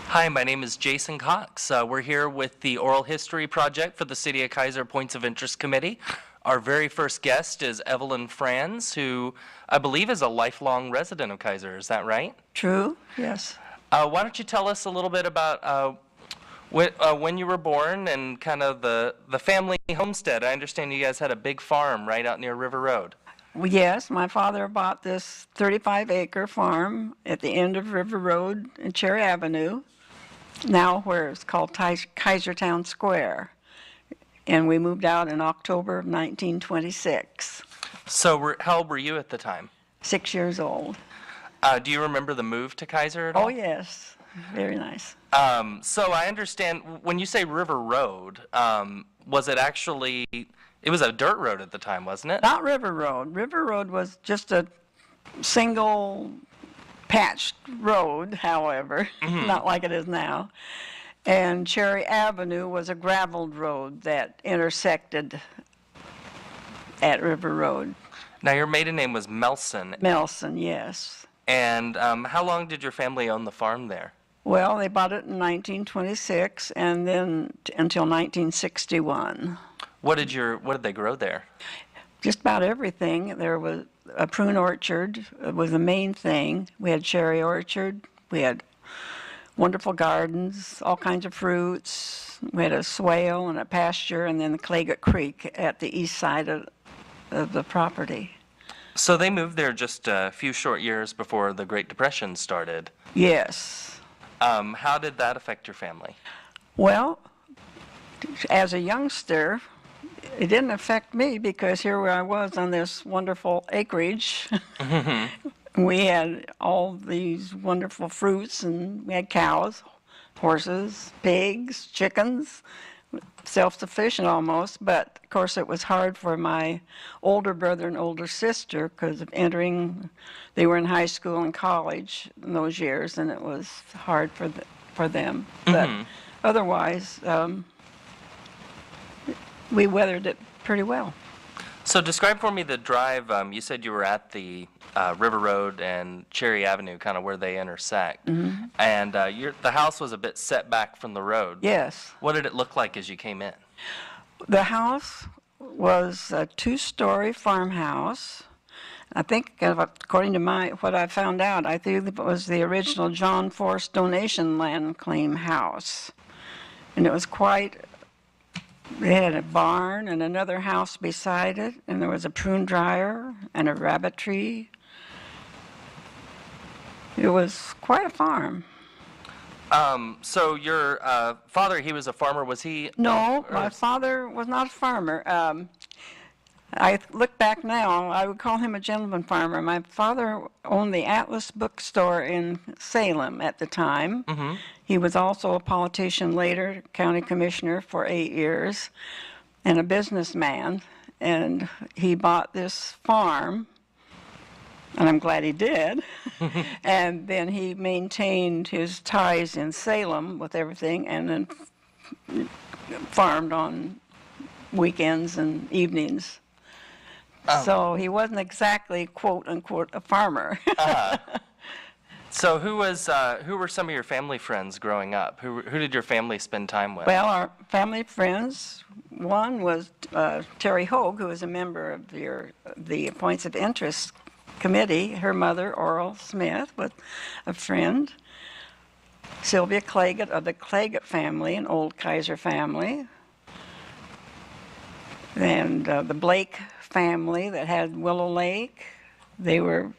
Hi, my name is Jason Cox. We're here with the Oral History Project for the City of Keizer Points of Interest Committee. Our very first guest is Evelyn Franz, who I believe is a lifelong resident of Keizer. Is that right? True, yes. Why don't you tell us a little bit about when you were born and kind of the family homestead? I understand you guys had a big farm right out near River Road. Well, yes, my father bought this 35-acre farm at the end of River Road and Cherry Avenue, now where it's called Keizer Square. And we moved out in October of 1926. So how old were you at the time? 6 years old. Do you remember the move to Keizer at all? Oh, yes. Very nice. So I understand when you say River Road, was it actually, it was a dirt road at the time, wasn't it? Not River Road. River Road was just a single patched road, however, not like it is now. And Cherry Avenue was a graveled road that intersected at River Road. Now, your maiden name was Melson. Melson, yes. And how long did your family own the farm there? Well, they bought it in 1926 and then until 1961. What did they grow there? Just about everything. There was a prune orchard was the main thing. We had cherry orchard. We had wonderful gardens, all kinds of fruits. We had a swale and a pasture, and then the Claggett Creek at the east side of the property. So they moved there just a few short years before the Great Depression started. Yes. How did that affect your family? Well, as a youngster, it didn't affect me because here I was on this wonderful acreage. We had all these wonderful fruits, and we had cows, horses, pigs, chickens, self-sufficient almost. But, of course, it was hard for my older brother and older sister because of they were in high school and college in those years, and it was hard for them. But otherwise, we weathered it pretty well. So describe for me the drive. You said you were at the River Road and Cherry Avenue, kind of where they intersect. And the house was a bit set back from the road. Yes. What did it look like as you came in? The house was a two-story farmhouse. I think, according to what I found out, I think it was the original John Force donation land claim house. And it was they had a barn and another house beside it, and there was a prune dryer and a rabbit tree. It was quite a farm. So your father, he was a farmer, was he? No, my father was not a farmer. I look back now, I would call him a gentleman farmer. My father owned the Atlas bookstore in Salem at the time. He was also a politician later, county commissioner for 8 years, and a businessman. And he bought this farm, and I'm glad he did. And then he maintained his ties in Salem with everything, and then farmed on weekends and evenings. So he wasn't exactly, quote unquote, a farmer. So who were some of your family friends growing up? Who did your family spend time with? Well, our family friends, one was Terry Hogue, who was a member of the Points of Interest Committee. Her mother, Oral Smith, was a friend. Sylvia Claggett of the Claggett family, an old Keizer family. And the Blake family that had Willow Lake, they were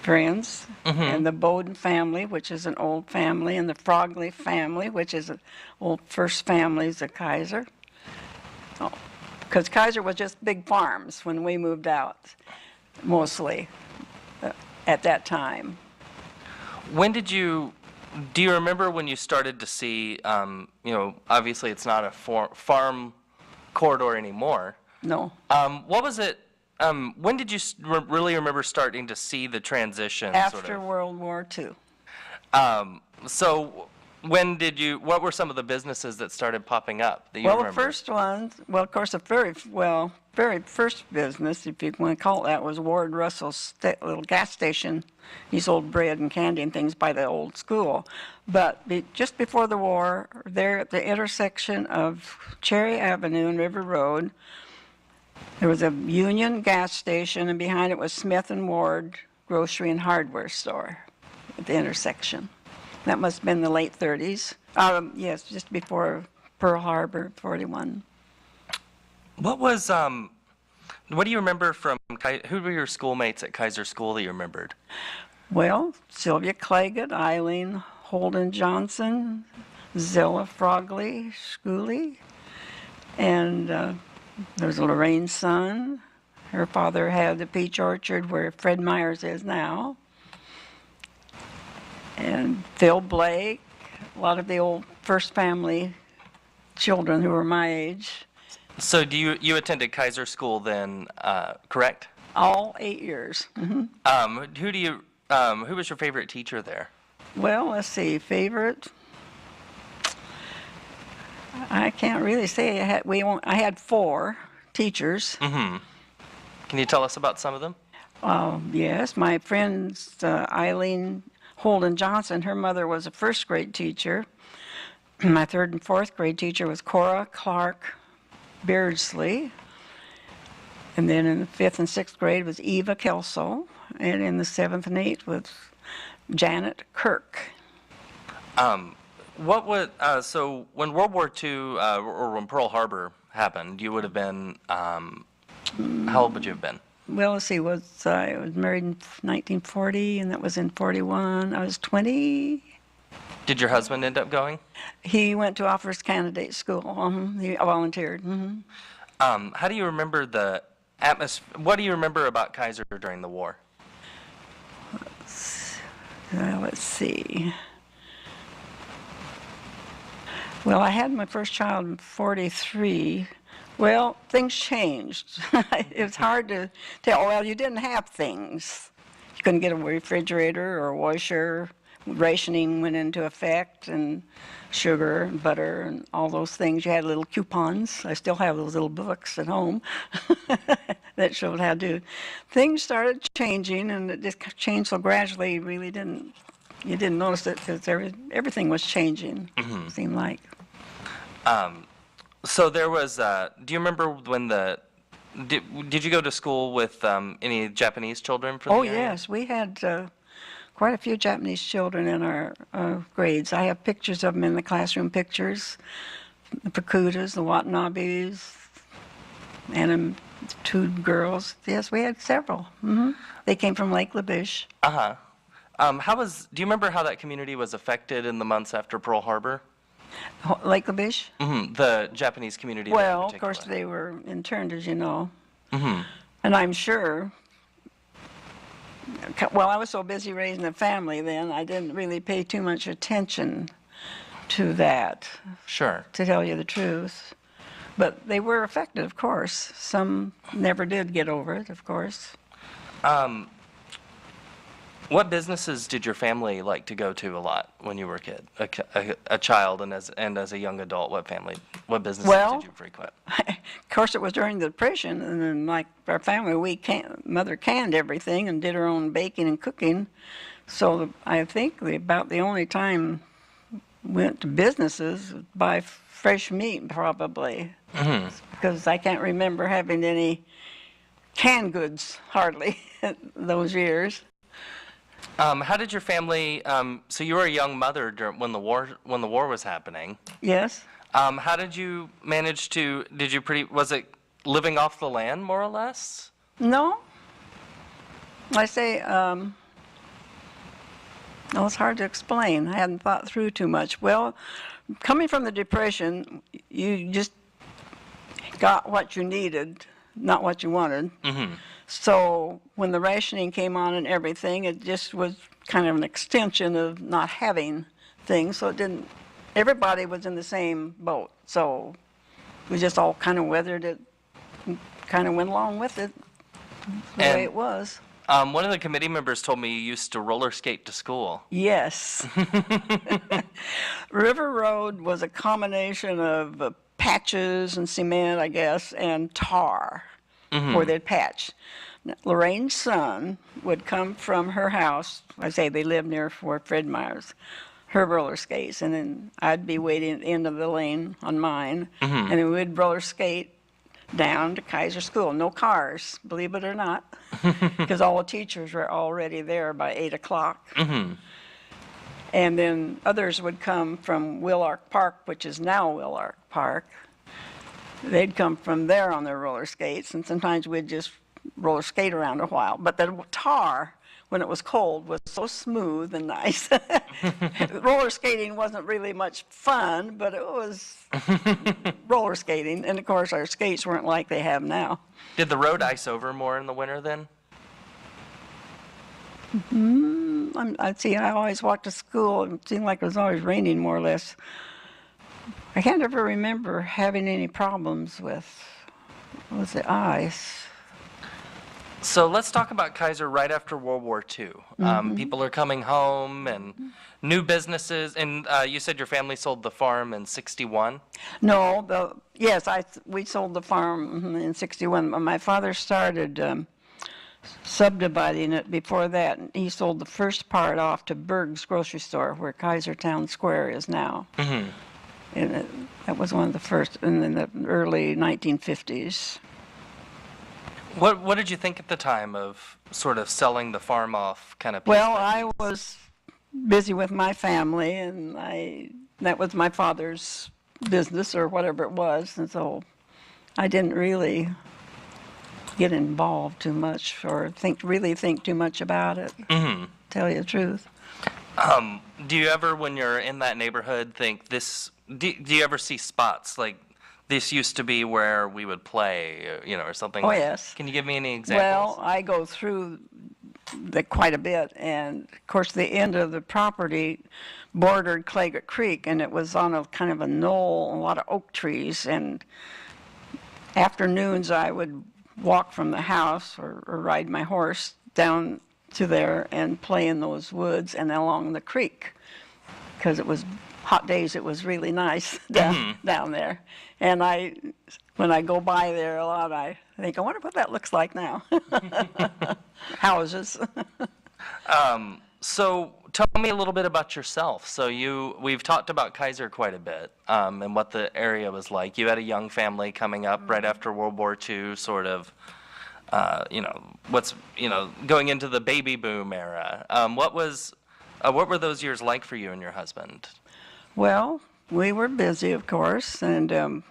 friends. And the Bowden family, which is an old family, and the Frogley family, which is an old first families of Keizer. Because Keizer was just big farms when we moved out, mostly, at that time. Do you remember when you started to see, obviously it's not a farm corridor anymore. No. What was it, when did you really remember starting to see the transition? After World War II. So What were some of the businesses that started popping up that you Well, the remember? first one, well, of course, the very first business, if you want to call it that, was Ward Russell's little gas station. He sold bread and candy and things by the old school. But just before the war, there at the intersection of Cherry Avenue and River Road, there was a Union gas station, and behind it was Smith and Ward grocery and hardware store at the intersection. That must have been the late 30s. Yes, just before Pearl Harbor, 41. What do you remember from, who were your schoolmates at Keizer School that you remembered? Well, Sylvia Claggett, Eileen Holden Johnson, Zilla Frogley, Schooley, and there was Lorraine's son. Her father had the peach orchard where Fred Myers is now. And Phil Blake, a lot of the old First Family children who were my age. So you attended Keizer School then, correct? All 8 years. Who was your favorite teacher there? Well, let's see, favorite. I can't really say. I had 4 teachers. Mm-hmm. Can you tell us about some of them? Yes, my friends, Eileen Holden Johnson, her mother was a first grade teacher. My 3rd and 4th grade teacher was Cora Clark Beardsley. And then in the 5th and 6th grade was Eva Kelso. And in the 7th and 8th was Janet Kirk. So when World War II, or when Pearl Harbor happened, you would have been, how old would you have been? Well, let's see, I was married in 1940, and that was in 41. I was 20. Did your husband end up going? He went to Officers Candidate School. He volunteered. How do you remember the atmosphere? What do you remember about Keizer during the war? Let's see. Well, I had my first child in 43. Well, things changed. It was hard to tell. Well, you didn't have things. You couldn't get a refrigerator or a washer. Rationing went into effect, and sugar and butter and all those things. You had little coupons. I still have those little books at home that showed how to do. Things started changing, and it just changed so gradually. You didn't notice it because everything was changing. It seemed like. So there was, do you remember when did you go to school with any Japanese children from the area? Yes, we had quite a few Japanese children in our grades. I have pictures of them in the classroom pictures. The Pakutas, the Watanabes, and 2 girls. Yes, we had several. They came from Lake LaBiche. Uh-huh. Do you remember how that community was affected in the months after Pearl Harbor? Lake LaBiche? Mm-hmm. The Japanese community there in Well, of particular. course, they were interned, as you know. Mm-hmm. And I'm sure, well, I was so busy raising a family then, I didn't really pay too much attention to that, Sure. to tell you the truth. But they were affected, of course. Some never did get over it, of course. What businesses did your family like to go to a lot when you were a kid, a child, and as a young adult? What businesses did you frequent? Of course, it was during the Depression, and then, like our family, Mother canned everything and did her own baking and cooking. So I think about the only time we went to businesses was buy fresh meat, probably, because I can't remember having any canned goods hardly those years. How did your family? So you were a young mother when the war was happening. Yes. How did you manage to? Was it living off the land more or less? No. I say, it's hard to explain. I hadn't thought through too much. Well, coming from the Depression, you just got what you needed, not what you wanted. So when the rationing came on and everything, it just was kind of an extension of not having things. So everybody was in the same boat. So we just all kind of weathered it, kind of went along with it the way it was. One of the committee members told me you used to roller skate to school. Yes. River Road was a combination of patches and cement, I guess, and tar, where they'd patch. Lorraine's son would come from her house. I say they lived near where Fred Meyer's, her roller skates, and then I'd be waiting at the end of the lane on mine, and then we'd roller skate down to Keizer School. No cars, believe it or not, because all the teachers were already there by 8 o'clock. And then others would come from Willark Park, which is now Willark Park. They'd come from there on their roller skates, and sometimes we'd just roller skate around a while. But the tar, when it was cold, was so smooth and nice. Roller skating wasn't really much fun, but it was roller skating. And of course, our skates weren't like they have now. Did the road ice over more in the winter then? I'd see, I always walked to school, and it seemed like it was always raining more or less. I can't ever remember having any problems with, was the ice? So let's talk about Keizer right after World War II. People are coming home and new businesses, and you said your family sold the farm in '61? No, we sold the farm in '61. My father started subdividing it before that. He sold the first part off to Berg's grocery store, where Keizer Town Square is now. And that was one of the first in the early 1950s. What did you think at the time of sort of selling the farm off kind of? Well, I was busy with my family, and that was my father's business or whatever it was, and so I didn't really get involved too much or really think too much about it, tell you the truth. Do you ever, when you're in that neighborhood, think this, do you ever see spots like this used to be where we would play, or something Oh, like yes. Can you give me any examples? Well, I go through quite a bit, and of course the end of the property bordered Claggett Creek, and it was on a kind of a knoll, a lot of oak trees, and afternoons I would walk from the house or ride my horse down to there and play in those woods and along the creek, because it was hot days. It was really nice down there. And when I go by there a lot, I think, I wonder what that looks like now. Houses. So tell me a little bit about yourself. So we've talked about Keizer quite a bit, and what the area was like. You had a young family coming up right after World War II, sort of, going into the baby boom era. What were those years like for you and your husband? Well, we were busy, of course, and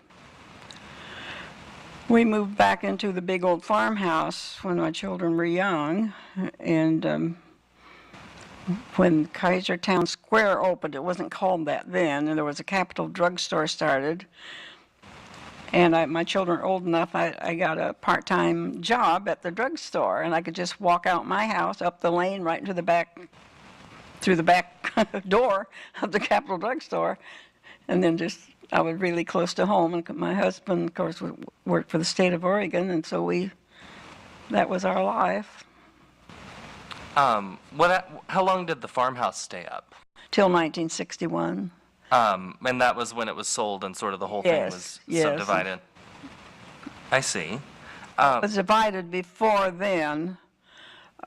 we moved back into the big old farmhouse when my children were young, and when Keizer Town Square opened, it wasn't called that then, and there was a Capital drugstore started, and my children were old enough, I got a part-time job at the drugstore, and I could just walk out my house, up the lane, right into the back, through the back door of the Capital drugstore, and then I was really close to home, and my husband, of course, worked for the state of Oregon, and so that was our life. How long did the farmhouse stay up? Till 1961. And that was when it was sold and sort of the whole thing was subdivided? I see. It was divided before then.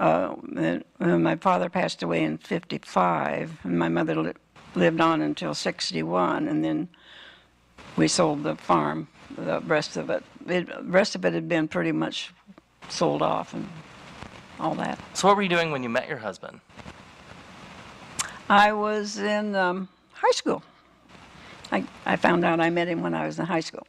My father passed away in '55, and my mother lived on until '61, and then we sold the farm, the rest of it. The rest of it had been pretty much sold off and all that. So what were you doing when you met your husband? I was in high school. I found out I met him when I was in high school.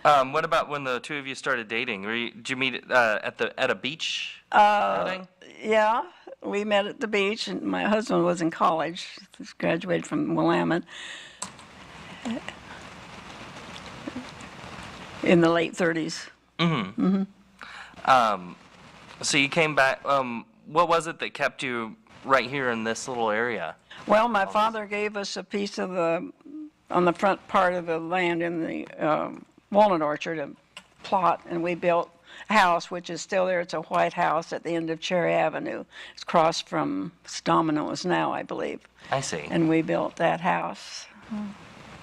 What about when the two of you started dating? Did you meet at a beach outing? Yeah, we met at the beach, and my husband was in college. He graduated from Willamette in the late 30s. So you came back. What was it that kept you right here in this little area? Well, my father gave us a piece of on the front part of the land in the walnut orchard, a plot, and we built house, which is still there. It's a white house at the end of Cherry Avenue. It's across from Domino's now, I believe. I see. And we built that house.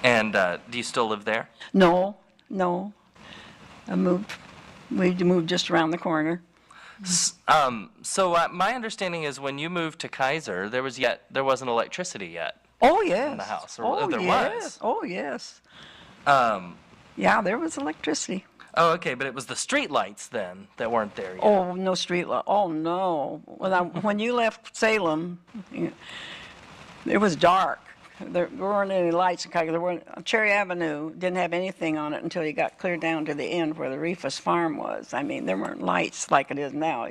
And do you still live there? No, no. We moved just around the corner. So my understanding is when you moved to Keizer, there wasn't electricity yet Oh, yes. in the house, or Oh, there yes. was. Oh, yes. Um, Yeah, there was electricity. oh, okay, but it was the street lights then that weren't there yet. Oh, no street light. Oh, no. When you left Salem, it was dark. There weren't any lights in Keizer. Cherry Avenue didn't have anything on it until you got clear down to the end where the Reefus farm was. I mean, there weren't lights like it is now.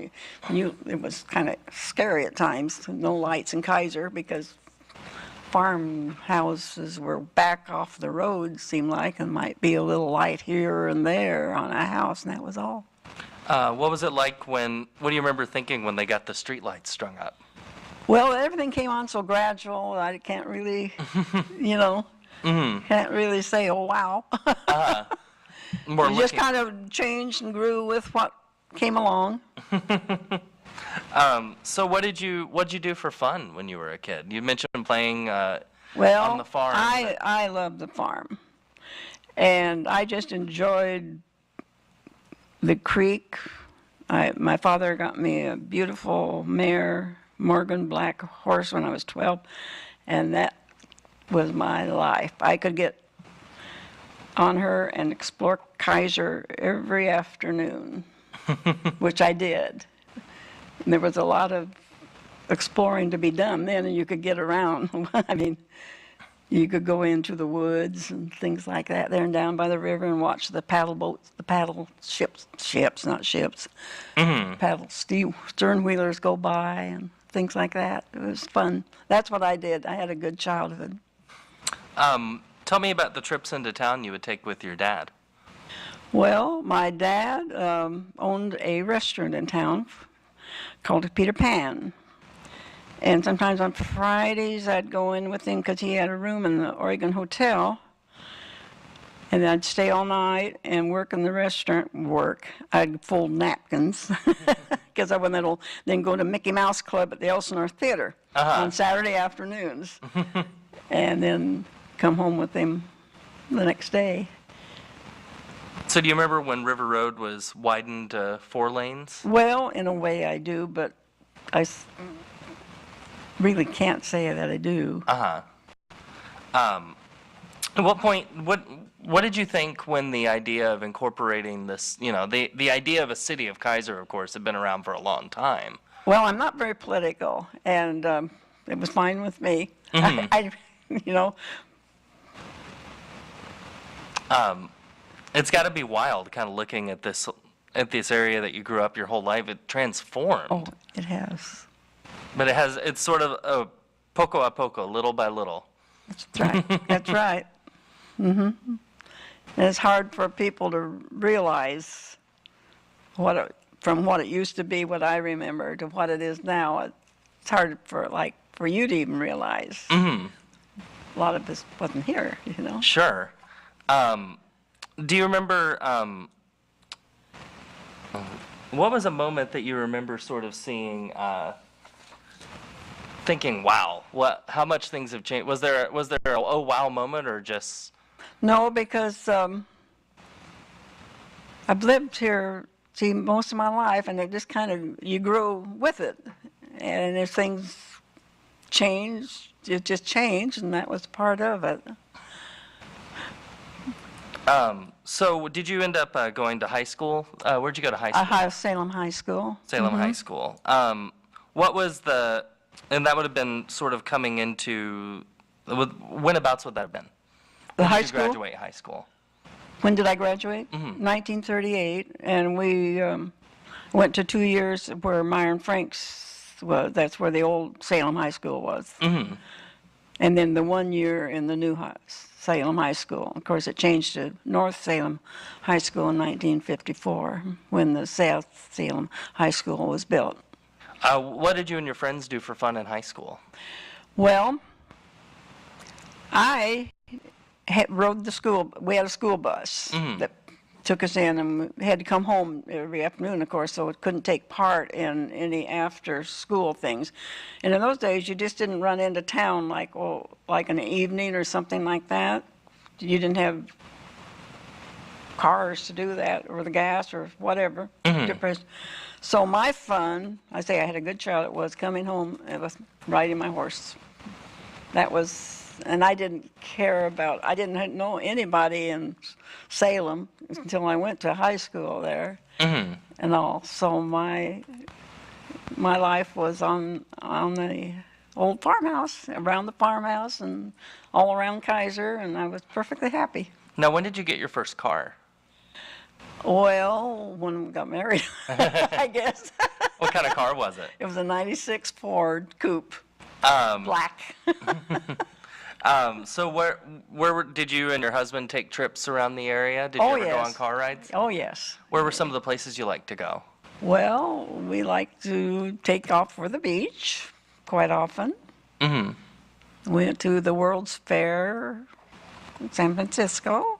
It was kind of scary at times. No lights in Keizer because farmhouses were back off the road, seemed like, and might be a little light here and there on a house, and that was all. What was it like what do you remember thinking when they got the street lights strung up? Well, everything came on so gradual, I can't really, can't really say, oh, wow. More You just looking- kind of changed and grew with what came along. So what'd you do for fun when you were a kid? You mentioned playing Well, on the farm. I loved the farm. And I just enjoyed the creek. My father got me a beautiful mare, Morgan black horse when I was 12, and that was my life. I could get on her and explore Keizer every afternoon, which I did. And there was a lot of exploring to be done then, and you could get around. I mean, you could go into the woods and things like that there and down by the river and watch the paddle boats, the paddle ships, not ships, paddle stern wheelers go by and things like that. It was fun. That's what I did. I had a good childhood. Tell me about the trips into town you would take with your dad. Well, my dad owned a restaurant in town called it Peter Pan. And sometimes on Fridays I'd go in with him because he had a room in the Oregon Hotel. And I'd stay all night and work in the restaurant. I'd fold napkins because I wasn't that old. Then go to Mickey Mouse Club at the Elsinore Theater on Saturday afternoons. And then come home with him the next day. So do you remember when River Road was widened to 4 lanes? Well, in a way I do, but really can't say that I do. At what point, what did you think when the idea of incorporating this, the idea of a city of Keizer, of course, had been around for a long time. Well, I'm not very political, and it was fine with me. It's got to be wild kind of looking at this area that you grew up your whole life. It transformed. Oh, it has. But it's sort of a poco a poco, little by little. That's right. That's right. And it's hard for people to realize from what it used to be, what I remember, to what it is now. It's hard for you to even realize. A lot of this wasn't here, Sure. Do you remember, what was a moment that you remember sort of seeing, thinking, wow, how much things have changed? Was there a oh wow moment or just? No, because I've lived here, most of my life, and it just kind of, you grow with it. And if things change, it just changed, and that was part of it. So did you end up going to high school? Where'd you go to high school? Salem High School. Salem High School. What was and that would have been sort of coming into, whenabouts would that have been? The When high did you school? graduate high school? When did I graduate? 1938, and we went to 2 years where Myron Franks was. That's where the old Salem High School was. And then the 1 year in the new Salem High School. Of course, it changed to North Salem High School in 1954 when the South Salem High School was built. What did you and your friends do for fun in high school? Well, I rode the school. We had a school bus that took us in, and we had to come home every afternoon, of course, so it couldn't take part in any after-school things. And in those days, you just didn't run into town like, oh, like in the evening or something like that. You didn't have cars to do that, or the gas, or whatever. So my fun, I say I had a good child, it was coming home, it was riding my horse. That was, and I didn't care about, I didn't know anybody in Salem until I went to high school there and all. So my life was on the old farmhouse, around the farmhouse and all around Keizer, and I was perfectly happy. Now, when did you get your first car? Well, when we got married, I guess. What kind of car was it? It was a 96 Ford Coupe, black. So did you and your husband take trips around the area? Did you Oh, ever go yes. on car rides? Oh, yes. Where were some of the places you liked to go? Well, we like to take off for the beach quite often. Went to the World's Fair in San Francisco.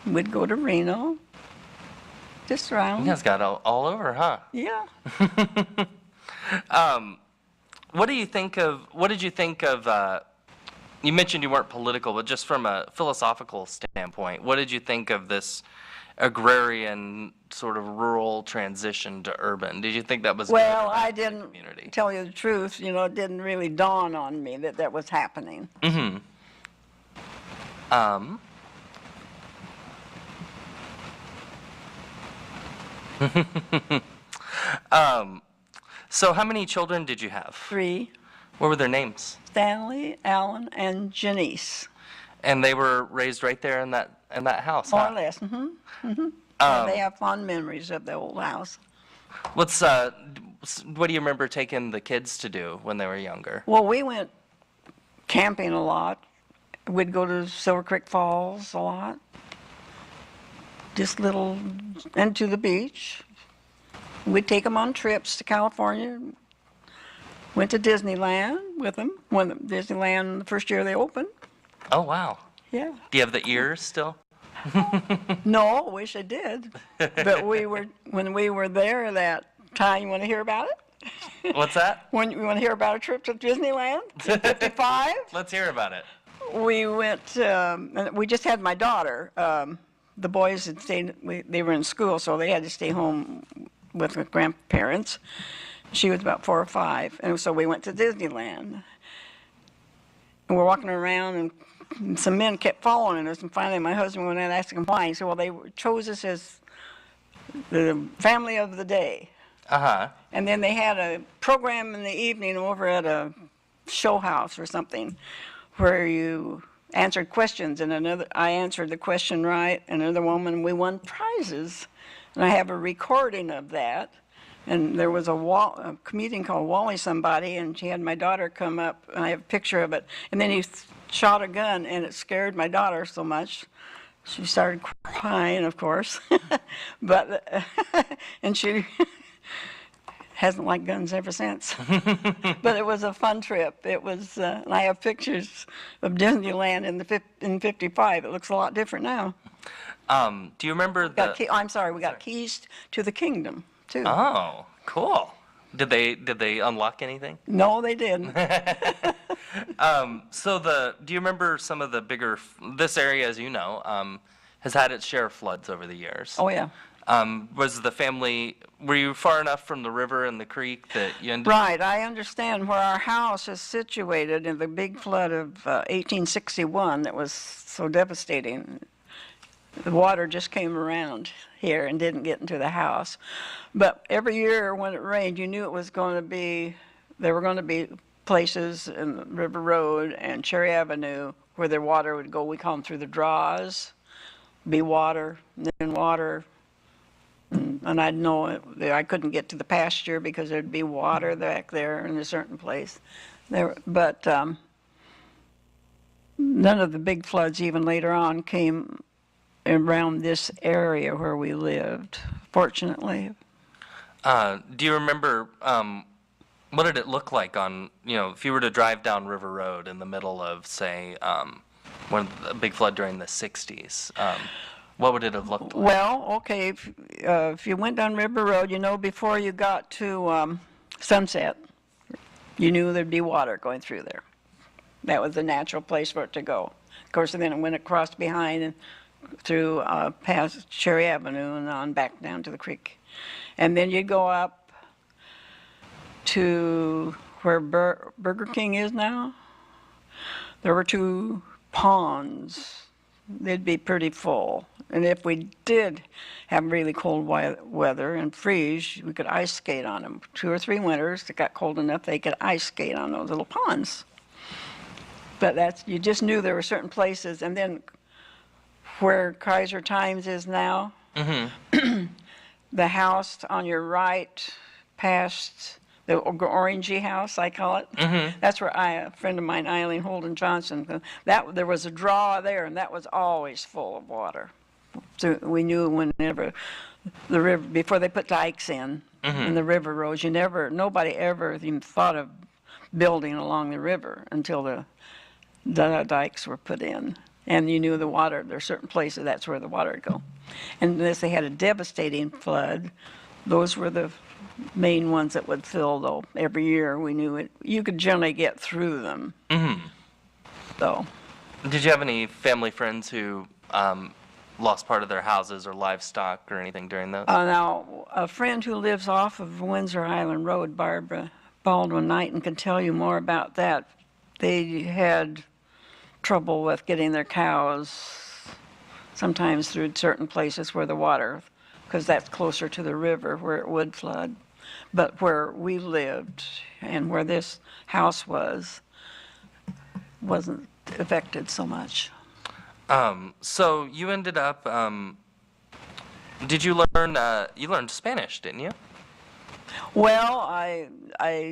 We'd go to Reno. Just around. You guys got all over, huh? Yeah. What did you think of, you mentioned you weren't political, but just from a philosophical standpoint, what did you think of this agrarian sort of rural transition to urban? Did you think that was Well, good I for the didn't community? tell you the truth. You know, it didn't really dawn on me that that was happening. So how many children did you have? 3, What were their names? Stanley, Alan, and Janice. And they were raised right there in that house, More huh? or less. They have fond memories of the old house. What do you remember taking the kids to do when they were younger? Well, we went camping a lot. We'd go to Silver Creek Falls a lot. Just little, and to the beach. We'd take them on trips to California. Went to Disneyland with them when Disneyland, the first year they opened. Oh, wow. Yeah. Do you have the ears still? No, wish I did. But when we were there that time, you want to hear about it? What's that? When you want to hear about a trip to Disneyland in 55? Let's hear about it. We went, and we just had my daughter. The boys had stayed, they were in school, so they had to stay home with the grandparents. She was about 4 or 5, and so we went to Disneyland. And we're walking around, and some men kept following us, and finally my husband went and asked them why. He said, well, they chose us as the family of the day. And then they had a program in the evening over at a show house or something where you answered questions, and I answered the question right, and another woman, we won prizes. And I have a recording of that. And there was a comedian called Wally somebody, and she had my daughter come up, and I have a picture of it. And then he shot a gun, and it scared my daughter so much. She started crying, of course. But, and she hasn't liked guns ever since. But it was a fun trip. It was, and I have pictures of Disneyland in 55. It looks a lot different now. Do you remember I'm sorry, we got keys to the kingdom, too. Oh, cool. Did they unlock anything? No, they didn't. Do you remember some of the bigger, this area, as you know, has had its share of floods over the years. Oh, yeah. Were you far enough from the river and the creek that you ended Right, I understand where our house is situated in the big flood of 1861 that was so devastating. The water just came around here and didn't get into the house. But every year when it rained, you knew it was going to be, there were going to be places in River Road and Cherry Avenue where the water would go, we call them through the draws, be water, and then water. And I'd know I couldn't get to the pasture because there'd be water back there in a certain place. But none of the big floods even later on came around this area where we lived, fortunately. Do you remember, what did it look like on, if you were to drive down River Road in the middle of, say, a big flood during the 60s? What would it have looked like? Well, okay, if you went down River Road, before you got to Sunset, you knew there'd be water going through there. That was the natural place for it to go. Of course, and then it went across behind and through past Cherry Avenue and on back down to the creek. And then you'd go up to where Burger King is now. There were 2 ponds. They'd be pretty full. And if we did have really cold weather and freeze, we could ice skate on them. 2 or 3 winters, it got cold enough, they could ice skate on those little ponds. But you just knew there were certain places. And then where Keizer Times is now, the house on your right past the orangey house, I call it. That's where a friend of mine, Eileen Holden Johnson, there was a draw there, and that was always full of water. So we knew whenever the river, before they put dikes in the river roads, nobody ever even thought of building along the river until the dikes were put in. And you knew the water, there are certain places that's where the water would go. And unless they had a devastating flood, those were the main ones that would fill, though. Every year we knew it. You could generally get through them. So. Did you have any family friends who lost part of their houses or livestock or anything during those? Now, a friend who lives off of Windsor Island Road, Barbara Baldwin Knighton, can tell you more about that. They had trouble with getting their cows sometimes through certain places where the water, because that's closer to the river where it would flood. But where we lived and where this house wasn't affected so much. So you ended up, did you learned Spanish, didn't you? Well, I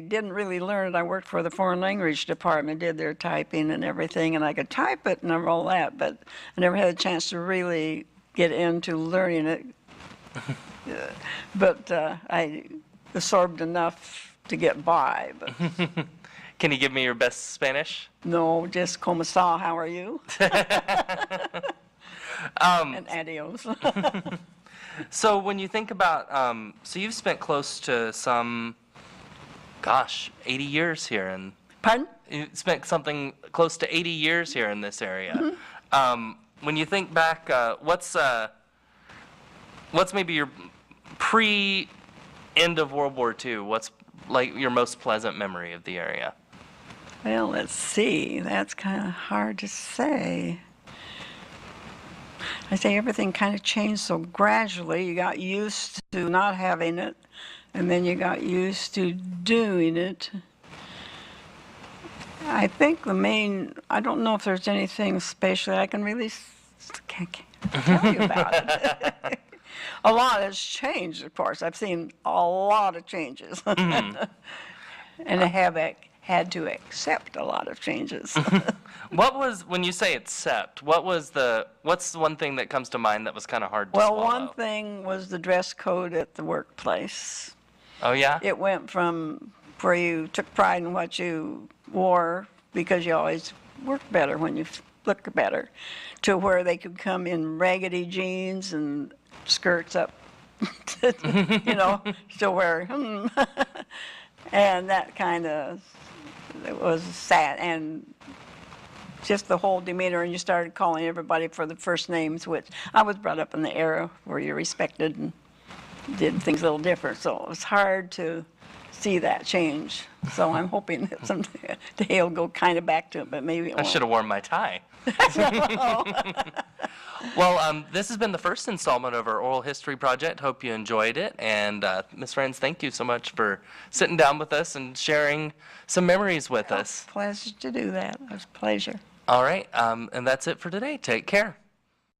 didn't really learn it. I worked for the foreign language department, did their typing and everything, and I could type it and all that, but I never had a chance to really get into learning it. But I absorbed enough to get by. But Can you give me your best Spanish? no, just como está, how are you? And adios. So when you think about, so you've spent close to 80 years here, and Pardon? you spent something close to 80 years here in this area. When you think back, what's maybe your pre-end of World War II? What's like your most pleasant memory of the area? Well, let's see. That's kind of hard to say. I say everything kind of changed so gradually. You got used to not having it, and then you got used to doing it. I think I don't know if there's anything especially I can really can't tell you about it. A lot has changed, of course. I've seen a lot of changes. And I have had to accept a lot of changes. When you say accept, what's the one thing that comes to mind that was kind of hard to swallow? Well, one thing was the dress code at the workplace. Oh, yeah? It went from where you took pride in what you wore because you always worked better when you looked better, to where they could come in raggedy jeans and skirts up, to where, and that kind of, it was sad. And just the whole demeanor, and you started calling everybody for the first names, which I was brought up in the era where you respected and did things a little different, so it was hard to see that change. So I'm hoping that someday it'll go kind of back to it, but maybe it I won't. should have worn my tie. Well, this has been the first installment of our oral history project. Hope you enjoyed it. And Ms. Franz, thank you so much for sitting down with us and sharing some memories with us. Pleasure to do that. It was a pleasure. All right, and that's it for today. Take care.